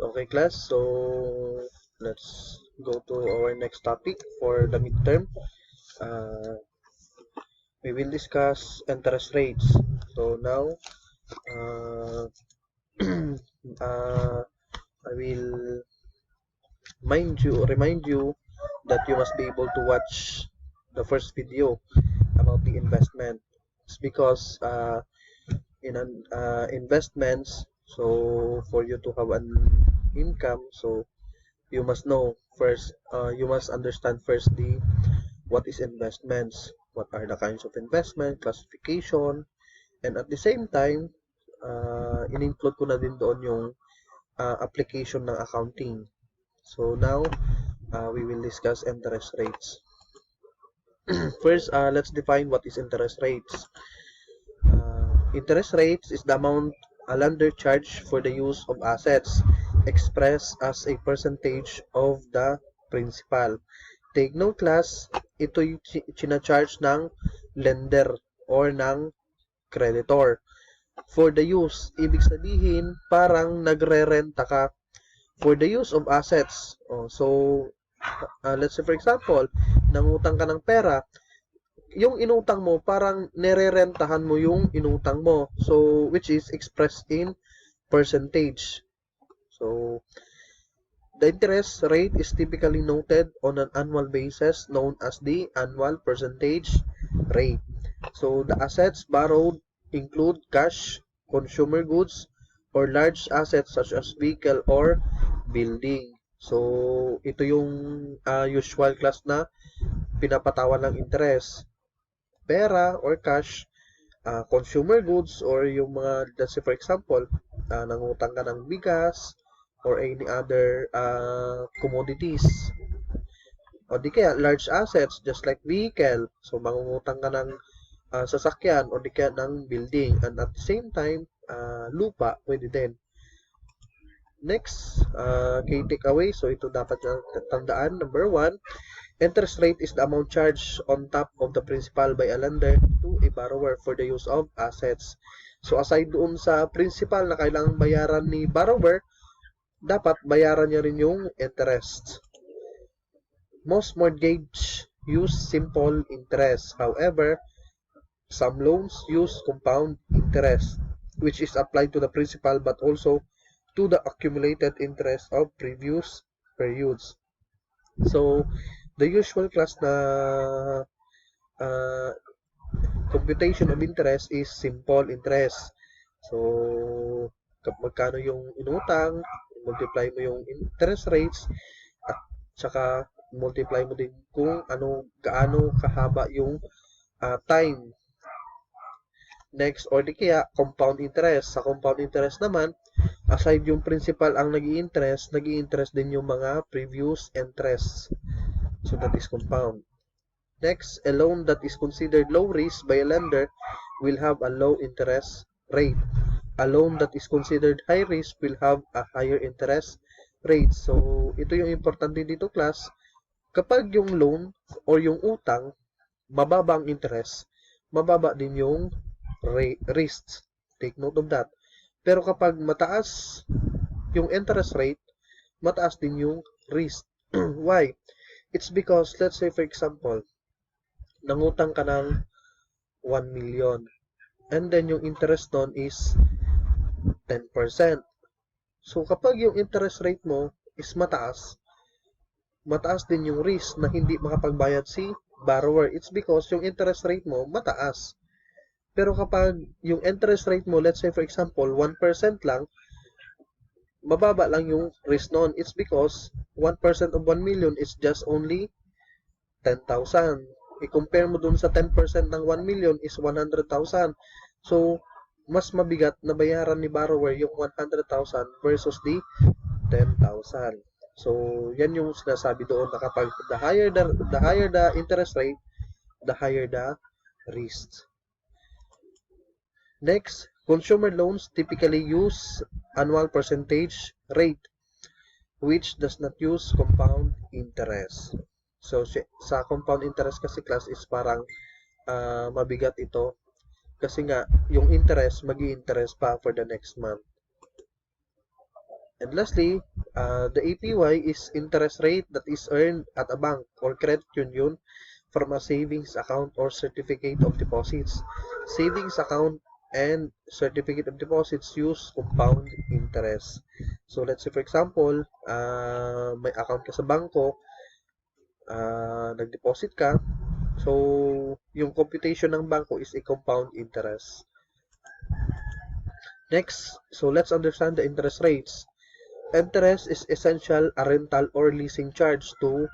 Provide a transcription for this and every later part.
Okay, class. So let's go to our next topic for the midterm. Uh, we will discuss interest rates. So now, uh, I will remind you that you must be able to watch the first video about the investment. It's because in an investments, so for you to have an income, so you must know first, you must understand first the what is investments, what are the kinds of investment, classification, and at the same time, in-include ko na din doon yung application ng accounting. So now, we will discuss interest rates. First, let's define what is interest rates. Interest rates is the amount a lender charge for the use of assets expressed as a percentage of the principal. Take note class, ito yung charge ng lender or ng creditor. For the use, ibig sabihin parang nagre-renta ka for the use of assets. So, let's say for example, nangutang ka ng pera, yung inutang mo, parang nire-rentahan mo yung inutang mo. So, which is expressed in percentage. So, the interest rate is typically noted on an annual basis known as the annual percentage rate. So, the assets borrowed include cash, consumer goods, or large assets such as vehicle or building. So, ito yung usual class na pinapatawan ng interest. Pera or cash, consumer goods or yung mga, let's say for example, nangutang ka ng bigas or any other commodities. O di kaya large assets just like vehicle. So mangungutang ka ng sasakyan o di kaya ng building. And at the same time, lupa, pwede din. Next, key takeaway. So ito dapat tandaan. Number 1, interest rate is the amount charged on top of the principal by a lender to a borrower for the use of assets. So aside doon sa principal na kailangang bayaran ni borrower, dapat bayaran niya rin yung interest. Most mortgage use simple interest. However, some loans use compound interest, which is applied to the principal but also to the accumulated interest of previous periods. So, the usual class na computation of interest is simple interest. So, magkano yung inutang, multiply mo yung interest rates, at saka multiply mo din kung gaano kahaba yung time. Next, or di kaya compound interest. Sa compound interest naman, aside yung principal ang nag-i-interest din yung mga previous interests. So that is compound. Next, a loan that is considered low risk by a lender will have a low interest rate. A loan that is considered high risk will have a higher interest rate. So, ito yung importante dito class. Kapag yung loan or yung utang, mababa ang interest, mababa din yung risk. Take note of that. Pero kapag mataas yung interest rate, mataas din yung risk. Why? It's because, let's say for example, nangutang ka ng 1 million and then yung interest nun is 10%. So, kapag yung interest rate mo is mataas din yung risk na hindi makapagbayad si borrower. It's because yung interest rate mo mataas. Pero kapag yung interest rate mo, let's say for example, 1% lang, mababa lang yung risk nun. It's because 1% of 1 million is just only 10,000. I-compare mo dun sa 10% ng 1 million is 100,000. So, mas mabigat na bayaran ni borrower yung 100,000 versus the 10,000. So, yan yung sinasabi doon na kapag the higher the interest rate, the higher the risk. Next, consumer loans typically use annual percentage rate, which does not use compound interest. So, sa compound interest kasi class is parang mabigat ito. Kasi nga, yung interest, mag-i-interest pa for the next month. And lastly, the APY is interest rate that is earned at a bank or credit union from a savings account or certificate of deposits. Savings account and certificate of deposits use compound interest. So let's say for example, may account ka sa bangko, nag-deposit ka, so yung computation ng bangko is a compound interest. Next, so let's understand the interest rates. Interest is essential a rental or leasing charge to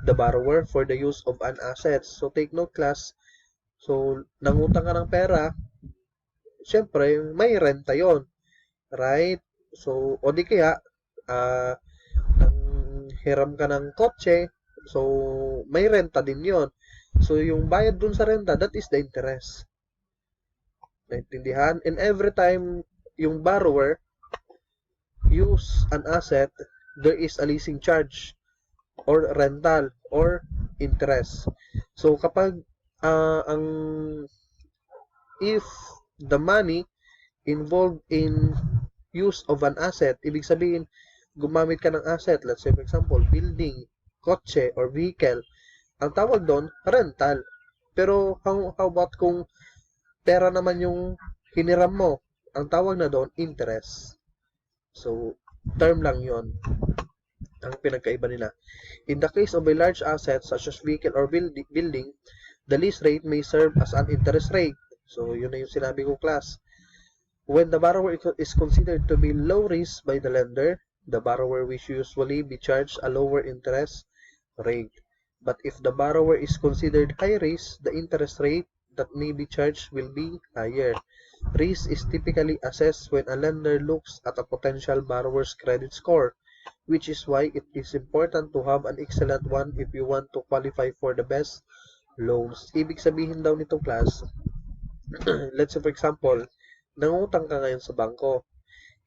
the borrower for the use of an asset. So take note class, so nangutang ka ng pera, syempre may renta yon, right? So o di kaya uh, hiram ka ng kotse, so may renta din yon. So yung bayad dun sa renta, that is the interest. Naintindihan? And every time yung borrower use an asset, there is a leasing charge or rental or interest. So kapag if the money involved in use of an asset, ibig sabihin gumamit ka ng asset, let's say for example, building, kotse or vehicle, ang tawag doon rental. Pero how about kung pera naman yung hiniram mo, ang tawag na doon interest. So term lang yon ang pinagkaiba nila. In the case of a large asset such as vehicle or building, the lease rate may serve as an interest rate. So, yun na yung sinabi ko class. When the borrower is considered to be low risk by the lender, the borrower will usually be charged a lower interest rate. But if the borrower is considered high risk, the interest rate that may be charged will be higher. Risk is typically assessed when a lender looks at a potential borrower's credit score, which is why it is important to have an excellent one if you want to qualify for the best loans. Ibig sabihin daw nito class, let's say for example, nangutang ka ngayon sa bangko.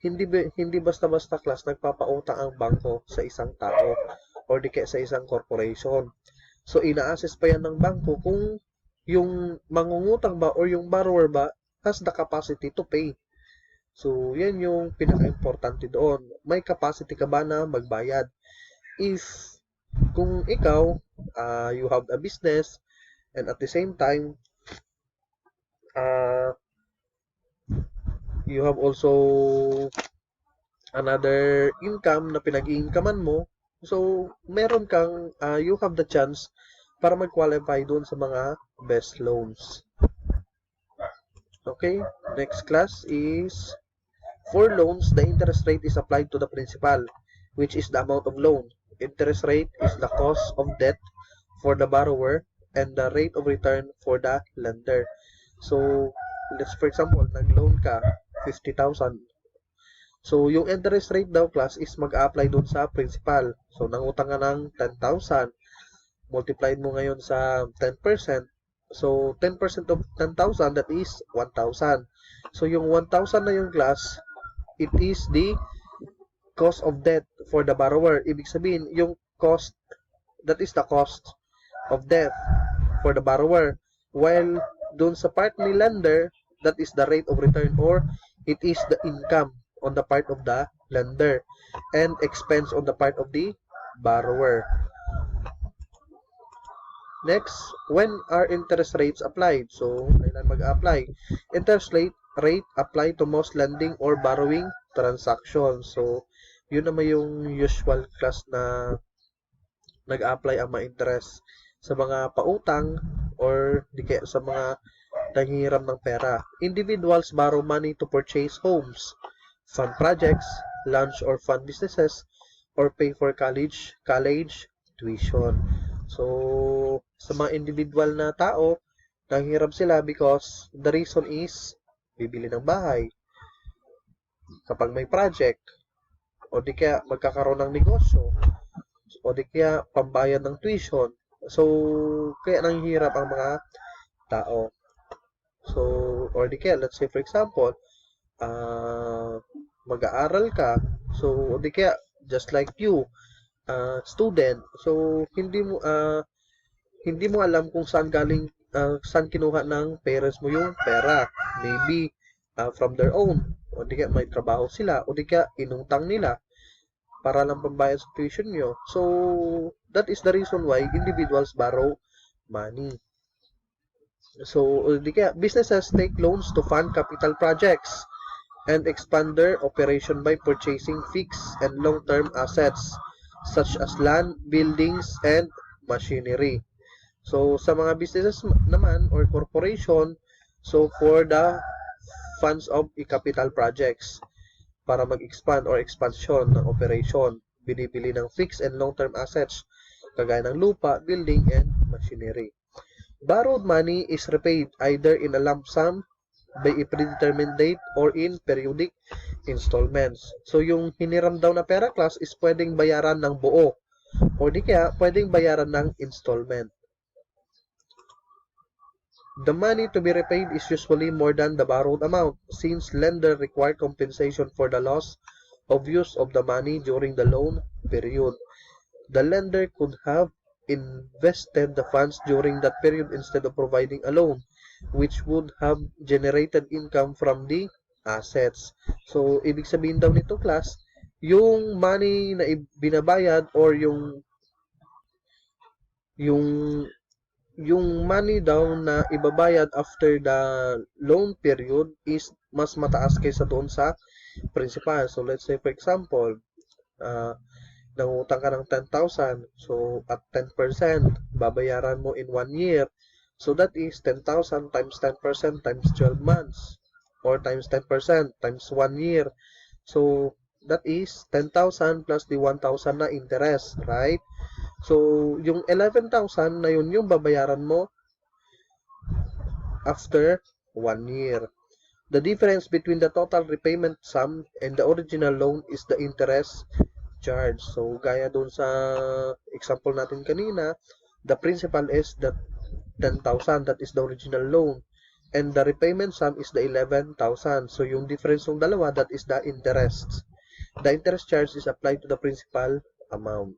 Hindi basta-basta class nagpapautang ang bangko sa isang tao or di kaya sa isang corporation. So ina-assess pa yan ng bangko kung yung mangungutang ba or yung borrower ba has the capacity to pay. So yan yung pinaka-importante doon. May capacity ka ba na magbayad? If kung ikaw, you have a business and at the same time, you have also another income na pinag-i-incomean mo, so meron kang, you have the chance para mag-qualify doon sa mga best loans. Okay, next class is, for loans, the interest rate is applied to the principal, which is the amount of loan. Interest rate is the cost of debt for the borrower and the rate of return for the lender. So, let's for example, nag-loan ka 50,000. So, yung interest rate daw class is mag-apply doon sa principal. So, nangutang ka ng 10,000. Multiplied mo ngayon sa 10%. So, 10% of 10,000, that is 1,000. So, yung 1,000 na yung class, it is the cost of debt for the borrower. Ibig sabihin, yung cost, that is the cost of debt for the borrower. While doon sa part ni lender, that is the rate of return or it is the income on the part of the lender and expense on the part of the borrower. Next, when are interest rates applied? So, kailan mag-apply? Interest rate apply to most lending or borrowing transactions. So, yun naman yung usual class na nag-apply ang mga interest sa mga pautang or di kaya sa mga nanghihiram ng pera. Individuals borrow money to purchase homes, fund projects, launch or fund businesses, or pay for college tuition. So, sa mga individual na tao, nanghiram sila because the reason is bibili ng bahay, kapag may project, o di kaya magkakaroon ng negosyo, o di kaya pambayad ng tuition. So, kaya nanghihirap ang mga tao. So, or di kaya, let's say for example, mag-aaral ka, so, o di kaya, just like you, student, so, hindi mo alam kung saan galing, saan kinuha ng parents mo yung pera. Maybe from their own, o di kaya may trabaho sila, o di kaya inutang nila. para lang pambayad sa tuition nyo. So, that is the reason why individuals borrow money. So, di kaya businesses take loans to fund capital projects and expand their operation by purchasing fixed and long-term assets such as land, buildings, and machinery. So, sa mga businesses naman or corporation, so for the funds of capital projects para mag-expand or expansion ng operation, binibili ng fixed and long-term assets kagaya ng lupa, building, and machinery. Borrowed money is repaid either in a lump sum by a predetermined date or in periodic installments. So, yung hiniram daw na pera class is pwedeng bayaran ng buo o di kaya pwedeng bayaran ng installment. The money to be repaid is usually more than the borrowed amount since lender require compensation for the loss of use of the money during the loan period. The lender could have invested the funds during that period instead of providing a loan, which would have generated income from the assets. So, ibig sabihin daw nito class, yung money na binabayad or yung money daw na ibabayad after the loan period is mas mataas kaysa doon sa principal. So, let's say for example, nangutang ka ng 10,000. So, at 10%, babayaran mo in 1 year. So, that is 10,000 times 10% times 12 months. Or times 10% times 1 year. So, that is 10,000 plus the 1,000 na interest, right? So, yung 11,000 na yun yung babayaran mo after 1 year. The difference between the total repayment sum and the original loan is the interest charge. So, gaya dun sa example natin kanina, the principal is the 10,000, that is the original loan. And the repayment sum is the 11,000. So, yung difference ng dalawa, that is the interest. The interest charge is applied to the principal amount.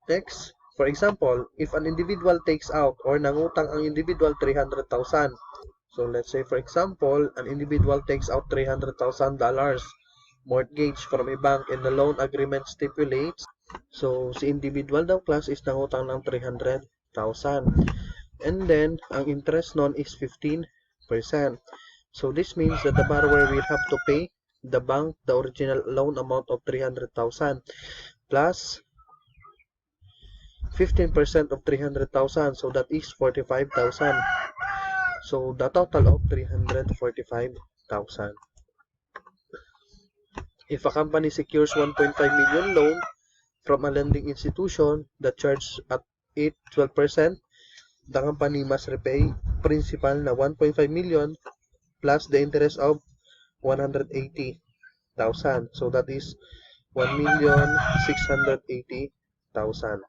Next, for example, if an individual takes out or nangutang ang individual 300,000. So, let's say for example, an individual takes out $300,000 mortgage from a bank and the loan agreement stipulates. So, si individual daw class is nangutang ng 300,000. And then, ang interest nun is 15%. So, this means that the borrower will have to pay the bank the original loan amount of 300,000 plus 15% of 300,000. So, that is 45,000. So, the total of 345,000. If a company secures 1.5 million loan from a lending institution that charges at 12%, the company must repay principal na 1.5 million plus the interest of 180,000. So that is 1,680,000.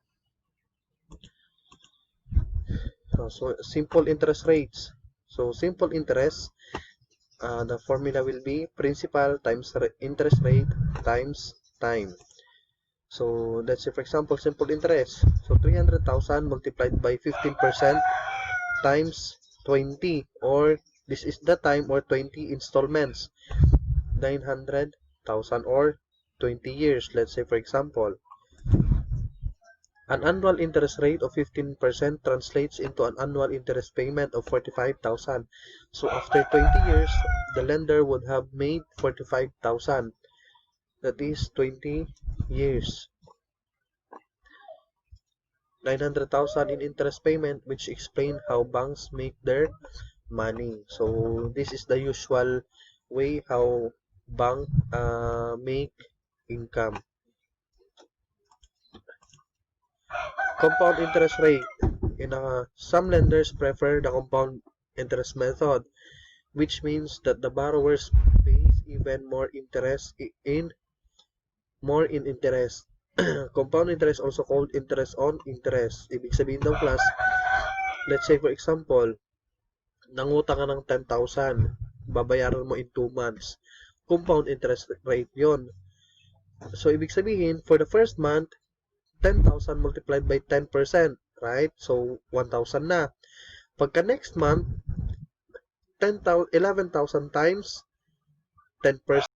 So simple interest rates. So simple interest, the formula will be principal times interest rate times time. So let's say for example simple interest. So 300,000 multiplied by 15% times 20, or this is the time, or 20 installments, 900,000 or 20 years. Let's say for example, an annual interest rate of 15% translates into an annual interest payment of 45,000. So after 20 years, the lender would have made 45,000. That is 20 years. 900,000 in interest payment, which explain how banks make their money. So this is the usual way how bank make income. Compound interest rate. Some lenders prefer the compound interest method, which means that the borrowers pays even more interest in interest. Compound interest, also called interest on interest. Ibig sabihin daw class, let's say for example, nangutang ka ng 10,000, babayaran mo in 2 months. Compound interest rate yon. So, ibig sabihin, for the first month, 10,000 multiplied by 10%, right? So, 1,000 na. Pagka next month, 11,000 times 10%.